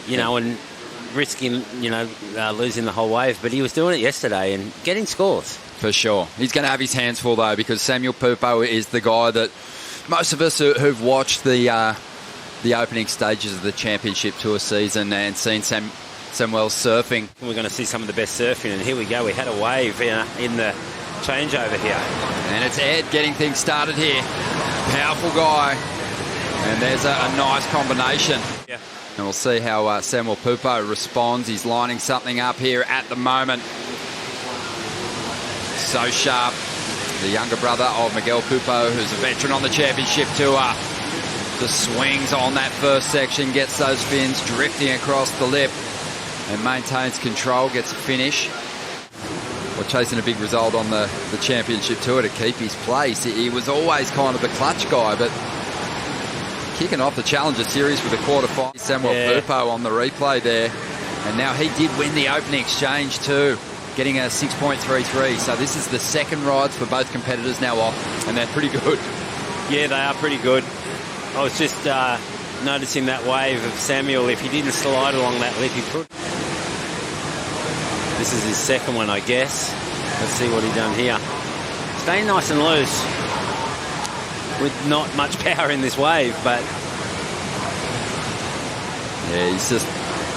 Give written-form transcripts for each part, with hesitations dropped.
you know, and risking, losing the whole wave. But he was doing it yesterday and getting scores. For sure. He's going to have his hands full, though, because S.Pupo is the guy that most of us who've watched the opening stages of the Championship Tour season and seen Samuel surfing. We're going to see some of the best surfing, and here we go. We had a wave in the changeover here. And it's Ed getting things started here. Powerful guy. And there's a nice combination. Yeah. And we'll see how S.Pupo responds. He's lining something up here at the moment. So sharp. The younger brother of Miguel Pupo, who's a veteran on the Championship Tour. Just swings on that first section, gets those fins drifting across the lip and maintains control, gets a finish. We're chasing a big result on the Championship Tour to keep his place. He was always kind of the clutch guy, but kicking off the Challenger Series with a quarterfinal. S.Pupo on the replay there. And now he did win the opening exchange too, getting a 6.33. So this is the second rides for both competitors now off, and they're pretty good. Yeah, they are pretty good. I was just noticing that wave of Samuel. If he didn't slide along that lip, he could. This is his second one, I guess. Let's see what he done here. Staying nice and loose with not much power in this wave, but... Yeah, he's just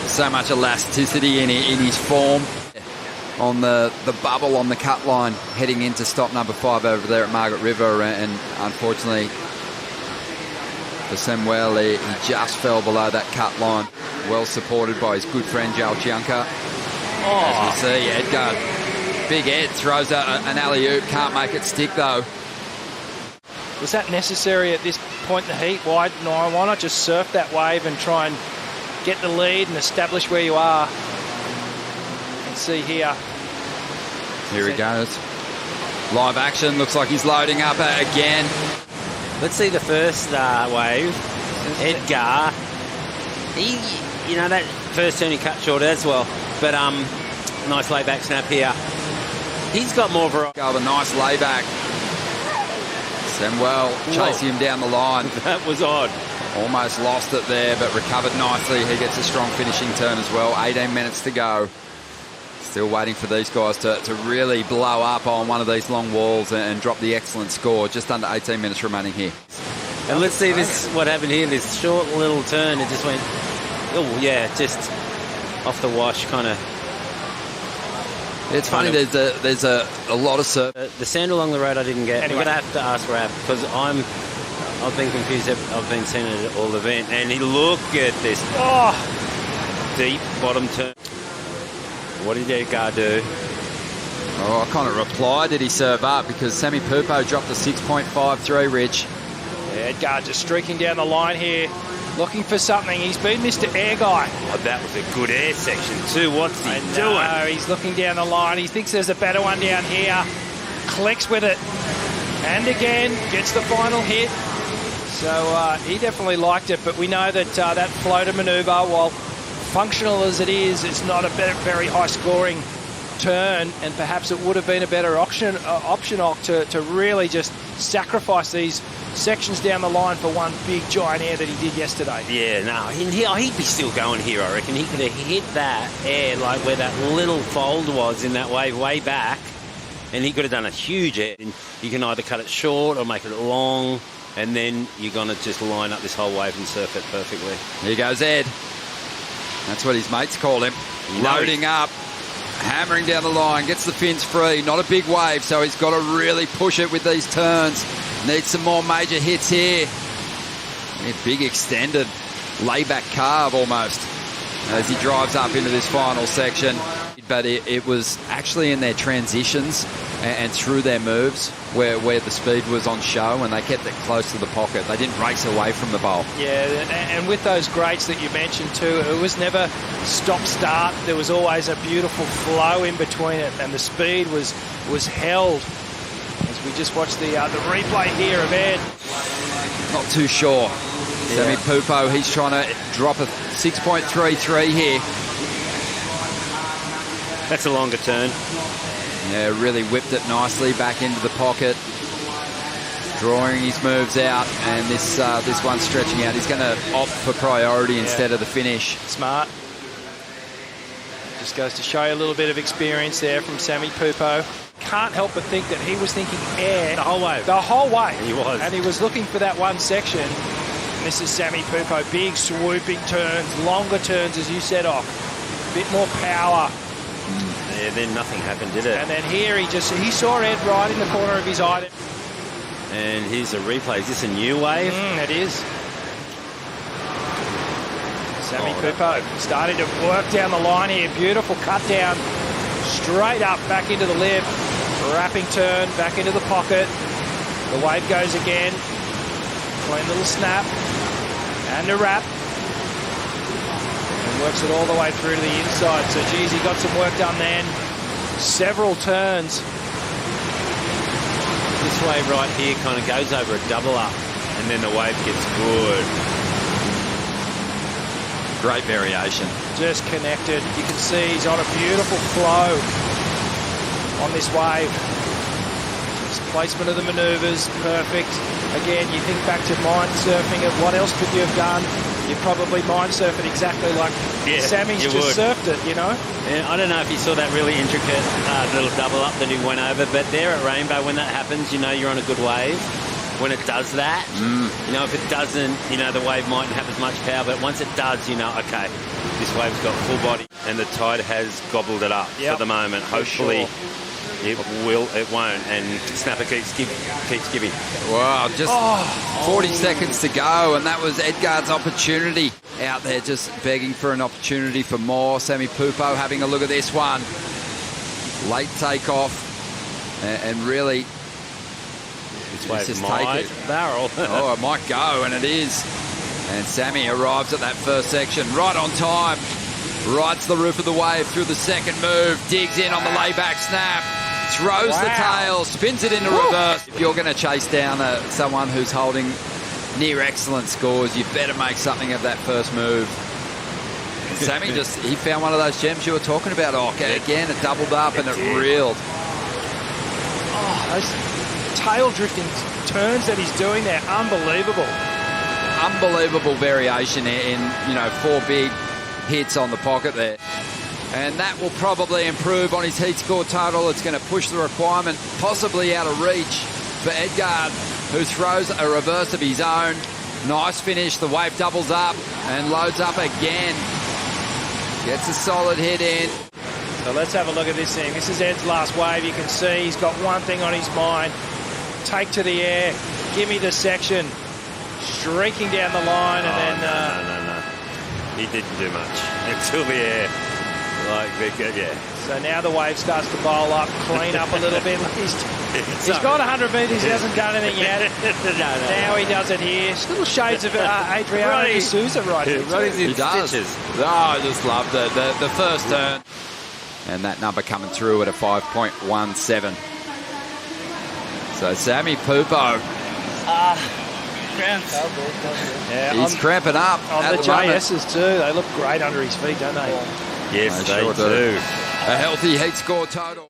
so much elasticity in his form. On the bubble on the cut line, heading into stop number 5 over there at Margaret River, and unfortunately for Samuel, he just fell below that cut line. Well supported by his good friend Joel Chianca. As we see, Edgard, Big Ed throws an alley-oop, can't make it stick though. Was that necessary at this point in the heat? Why not just surf that wave and try and get the lead and establish where you are? And see here. Here he goes. Live action, looks like he's loading up again. Let's see the first wave. Edgar, that first turn he cut short as well. But nice layback snap here. He's got more variety. A nice layback. Samuel chasing him down the line. That was odd. Almost lost it there, but recovered nicely. He gets a strong finishing turn as well. 18 minutes to go. Still waiting for these guys to really blow up on one of these long walls and drop the excellent score. Just under 18 minutes remaining here. And let's see what happened here. This short little turn, it just went, just off the wash kind of. It's funny, there's a lot of surf. The sand along the road I didn't get. Anyway. I'm going to have to ask Rap, because I've been confused. I've been seeing it at all event, and look at this. Deep bottom turn. What did Edgar do? I kind of replied, did he serve up? Because S.Pupo dropped a 6.53, Rich. Edgar just streaking down the line here, looking for something. He's been Mr. Air Guy. Oh, that was a good air section too. What's he doing? He's looking down the line. He thinks there's a better one down here. Clicks with it. And again, gets the final hit. So he definitely liked it, but we know that that floater manoeuvre, while functional as it is, it's not a very high scoring turn, and perhaps it would have been a better option to really just sacrifice these sections down the line for one big giant air that he did yesterday. Yeah, no, he'd be still going here, I reckon. He could have hit that air like where that little fold was in that wave way back, and he could have done a huge air. And you can either cut it short or make it long, and then you're going to just line up this whole wave and surf it perfectly. Here goes Ed. That's what his mates call him. Loading up, hammering down the line, gets the fins free. Not a big wave, so he's got to really push it with these turns. Needs some more major hits here. A big extended layback carve almost as he drives up into this final section. But it was actually in their transitions and through their moves where the speed was on show, and they kept it close to the pocket. They didn't race away from the bowl. Yeah, and with those grates that you mentioned too, it was never stop-start. There was always a beautiful flow in between it, and the speed was held. As we just watched the replay here of Ed. Not too sure. Yeah. S.Pupo, he's trying to drop a 6.33 here. That's a longer turn. Yeah, really whipped it nicely back into the pocket. drawing his moves out, and this one's stretching out. He's going to opt for priority instead of the finish. Smart. Just goes to show you a little bit of experience there from S.Pupo. Can't help but think that he was thinking air The whole way. the whole way. He was. And he was looking for that one section. And this is S.Pupo. Big swooping turns, longer turns as you set off. Bit more power. Yeah, then nothing happened, did it? And then here he saw Ed right in the corner of his eye. And here's a replay. Is this a new wave? It is. S.Pupo starting to work down the line here. Beautiful cut down. Straight up, back into the lip. Wrapping turn, back into the pocket. The wave goes again. Clean little snap. And a wrap. And works it all the way through to the inside. So, geez, he got some work done then. Several turns. This wave right here kind of goes over a double up, and then the wave gets good. Great variation. Just connected. You can see he's on a beautiful flow on this wave. Just placement of the manoeuvres, perfect. Again, you think back to mind surfing it. What else could you have done? You probably mind surf it exactly like Sammy's just surfed it, you know? Yeah, I don't know if you saw that really intricate little double up that he went over, but there at Rainbow, when that happens, you know you're on a good wave. When it does that, you know, if it doesn't, you know, the wave mightn't have as much power, but once it does, you know, okay, this wave's got full body, and the tide has gobbled it up for the moment. Hopefully it won't, and Snapper keeps giving. Wow, just 40 seconds to go, and that was Edgard's opportunity out there, just begging for an opportunity for more. S.Pupo having a look at this one. Late takeoff, and really... This wave might barrel. Oh, it might go, and it is. And Sammy arrives at that first section right on time. Rides the roof of the wave through the second move. Digs in on the layback snap. Throws the tail. Spins it into reverse. If you're going to chase down someone who's holding near excellent scores, you better make something of that first move. And Sammy he found one of those gems you were talking about. Oh, again, it doubled up and it reeled. Oh, those tail drifting turns that he's doing there, unbelievable. Unbelievable variation in, you know, 4 big hits on the pocket there. And that will probably improve on his heat score total. It's going to push the requirement possibly out of reach for Edgard, who throws a reverse of his own. Nice finish. The wave doubles up and loads up again. Gets a solid hit in. So let's have a look at this thing. This is Ed's last wave. You can see he's got one thing on his mind. Take to the air. Give me the section. Streaking down the line, and then... No. He didn't do much until the air. So now the wave starts to bowl up, clean up a little bit. He's got 100 metres. He hasn't done anything yet. Now he does it here. Little shades of Adriano de Souza right here. He does. Oh, I just loved it. The first turn. And that number coming through at a 5.17. So S.Pupo. Cramps. Yeah, he's cramping up. On the JSs too. They look great under his feet, don't they? Yes, they sure do. A healthy heat score total.